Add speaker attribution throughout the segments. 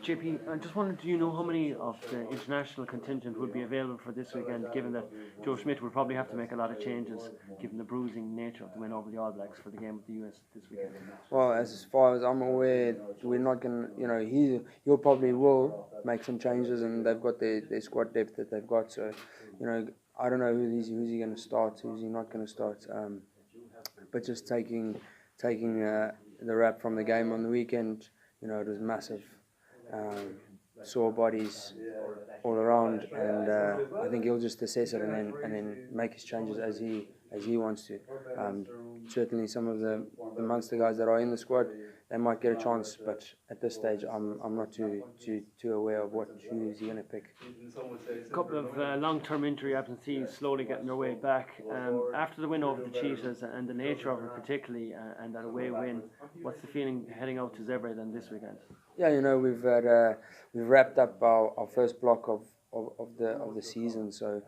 Speaker 1: JP, I just wondered, do you know how many of the international contingent would be available for this weekend, given that Joe Schmidt will probably have to make a lot of changes, given the bruising nature of the win over the All Blacks for the game with the US this weekend?
Speaker 2: Well, as far as I'm aware, we're not going to, he'll probably will make some changes, and they've got their squad depth that they've got. So, I don't know who's he going to start, who's he not going to start. But just taking the rap from the game on the weekend, it was massive. Sore bodies all around, and I think he'll just assess it and then make his changes as he wants to. Certainly, some of the Munster guys that are in the squad, they might get a chance, but at this stage, I'm not too aware of who's he going to pick.
Speaker 1: A couple of long-term injury absentees slowly getting their way back. After the win over the Cheetahs and the nature of it particularly, and that away win, what's the feeling heading out to Zebre then this weekend?
Speaker 2: Yeah, we've wrapped up our first block of the season, so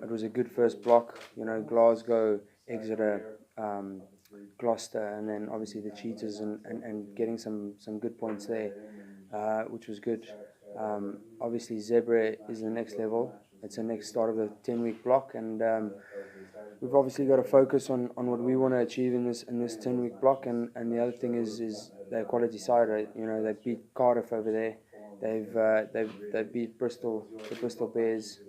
Speaker 2: it was a good first block. Glasgow, Exeter, Gloucester, and then obviously the Cheetahs, and getting some good points there, which was good. Obviously Zebre is the next level. It's the next start of the 10-week block, and we've obviously got to focus on what we want to achieve in this 10-week block. And the other thing is their quality side. Right? They beat Cardiff over there. They've beat Bristol, the Bristol Bears.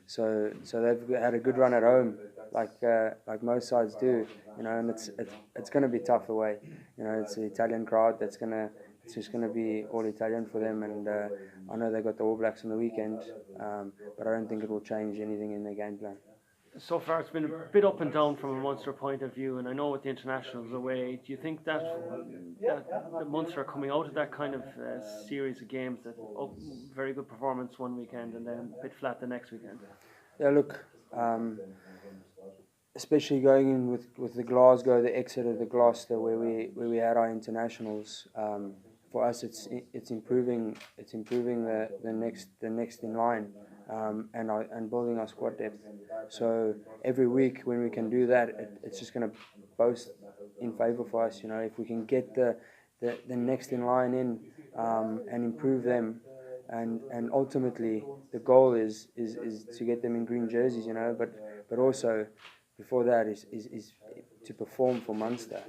Speaker 2: So they've had a good run at home, like most sides do. And it's going to be tough away. It's the Italian crowd it's just going to be all Italian for them, and I know they got the All Blacks on the weekend, but I don't think it will change anything in their game plan.
Speaker 1: So far it's been a bit up and down from a Munster point of view, and I know with the internationals away, do you think that the Munster are coming out of that kind of series of games, that very good performance one weekend and then a bit flat the next weekend?
Speaker 2: Yeah, look, especially going in with the Glasgow, the Exeter, the Gloucester, where we had our internationals. For us, it's improving the next in line, and building our squad depth. So every week when we can do that, it's just going to boast in favour for us. If we can get the next in line in, and improve them, and ultimately the goal is to get them in green jerseys. But also before that is to perform for Munster,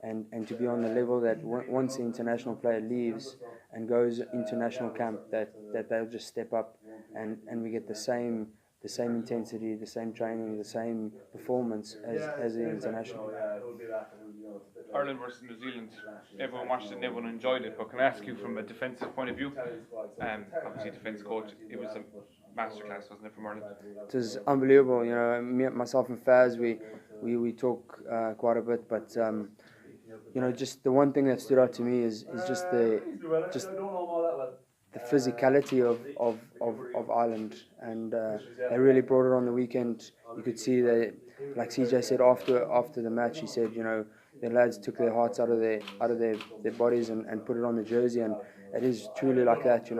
Speaker 2: and to be on the level that once the international player leaves and goes international camp, that they'll just step up, and we get the same intensity, the same training, the same performance as the international.
Speaker 3: Ireland versus New Zealand, everyone watched it and everyone enjoyed it, but can I ask you from a defensive point of view, obviously defence coach, it was a masterclass, wasn't it, from Ireland?
Speaker 2: It was unbelievable. Myself and Faz, we talk quite a bit, but just the one thing that stood out to me is just the physicality of Ireland, and they really brought it on the weekend. You could see that, like CJ said after the match, he said, the lads took their hearts out of their bodies and put it on the jersey, and it is truly like that.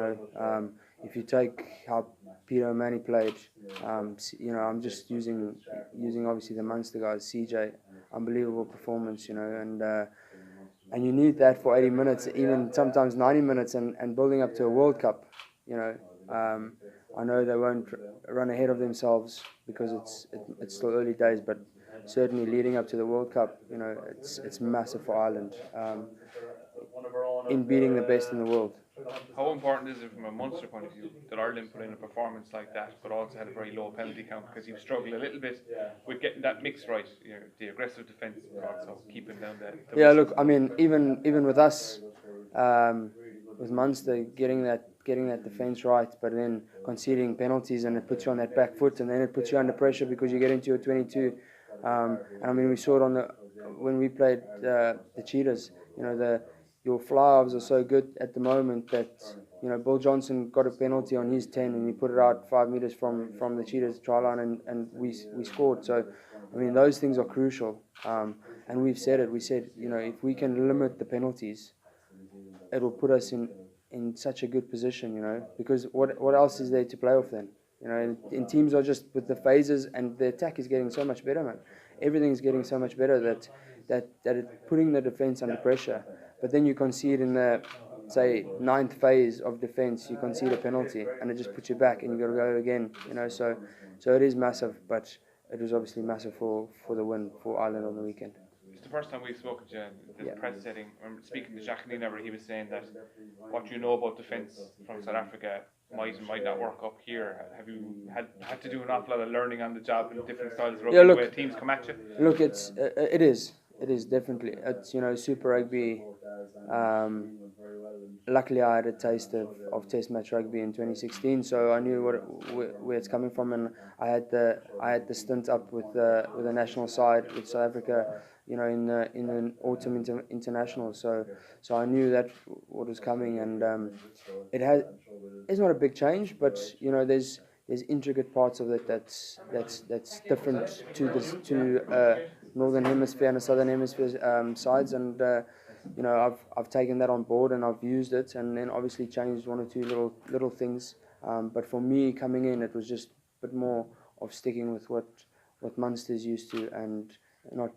Speaker 2: If you take how Peter O'Mahony played, I'm just using obviously the Munster guys. CJ, unbelievable performance, and you need that for 80 minutes, even sometimes 90 minutes, and building up to a World Cup. I know they won't run ahead of themselves because it's still early days, but certainly leading up to the World Cup, it's massive for Ireland, in beating the best in the world.
Speaker 3: How important is it from a Munster point of view that Ireland put in a performance like that, but also had a very low penalty count, because you've struggled a little bit with getting that mix right, the aggressive defence, but also keeping down the
Speaker 2: Yeah, look, I mean, even with us, with Munster getting that defence right, but then conceding penalties, and it puts you on that back foot, and then it puts you under pressure because you get into your 22. And I mean, we saw it when we played the Cheetahs. Your fly-offs are so good at the moment that Bill Johnson got a penalty on his 10 and he put it out 5 meters from the Cheetahs try line, and we scored. So I mean, those things are crucial. And we've said it. We said, if we can limit the penalties, it will put us in such a good position. Because what else is there to play off then? And teams are just with the phases, and the attack is getting so much better, man. Everything's getting so much better that it's putting the defense under pressure. But then you concede in the say 9th phase of defence, you concede a penalty and it just puts you back and you got to go again. So it is massive, but it was obviously massive for the win for Ireland on the weekend.
Speaker 3: It's the first time we've spoken to you in this press setting. I'm speaking to Jacques Nienaber, he was saying that what you know about defence from South Africa might not work up here. Have you had to do an awful lot of learning on the job in different styles of rugby, the way teams come at you?
Speaker 2: Look, it is definitely. It's Super Rugby. Luckily, I had a taste of Test match rugby in 2016, so I knew where it's coming from, and I had the stint up with the national side with South Africa, in the autumn international. So I knew that what was coming, and it's not a big change, but there's intricate parts of it that's different to northern hemisphere and the southern hemisphere sides, and I've taken that on board and I've used it, and then obviously changed one or two little things. But for me coming in, it was just a bit more of sticking with what Munster's used to and not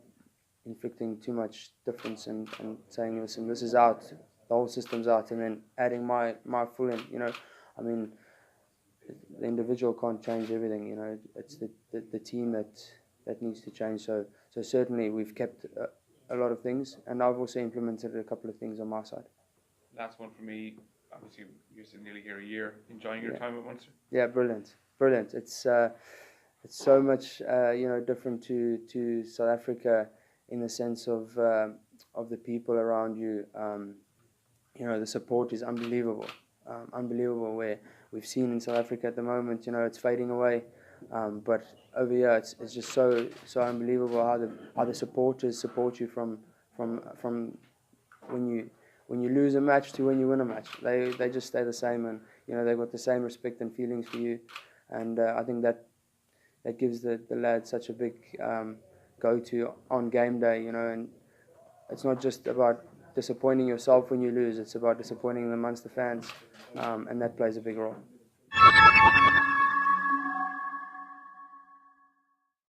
Speaker 2: inflicting too much difference and saying, listen, this is out, the whole system's out, and then adding my full in. I mean, the individual can't change everything. It's the team that needs to change. So certainly we've kept a lot of things, and I've also implemented a couple of things on my side.
Speaker 3: Last one for me. Obviously, you're nearly here a year, enjoying your time at Munster.
Speaker 2: Yeah, brilliant. It's so much different to South Africa in the sense of the people around you. The support is unbelievable. Where we've seen in South Africa at the moment, it's fading away. But over here, it's just so unbelievable how the supporters support you from when you lose a match to when you win a match. They just stay the same, and they've got the same respect and feelings for you, and I think that gives the lads such a big go-to on game day. And it's not just about disappointing yourself when you lose; it's about disappointing the Munster fans, and that plays a big role.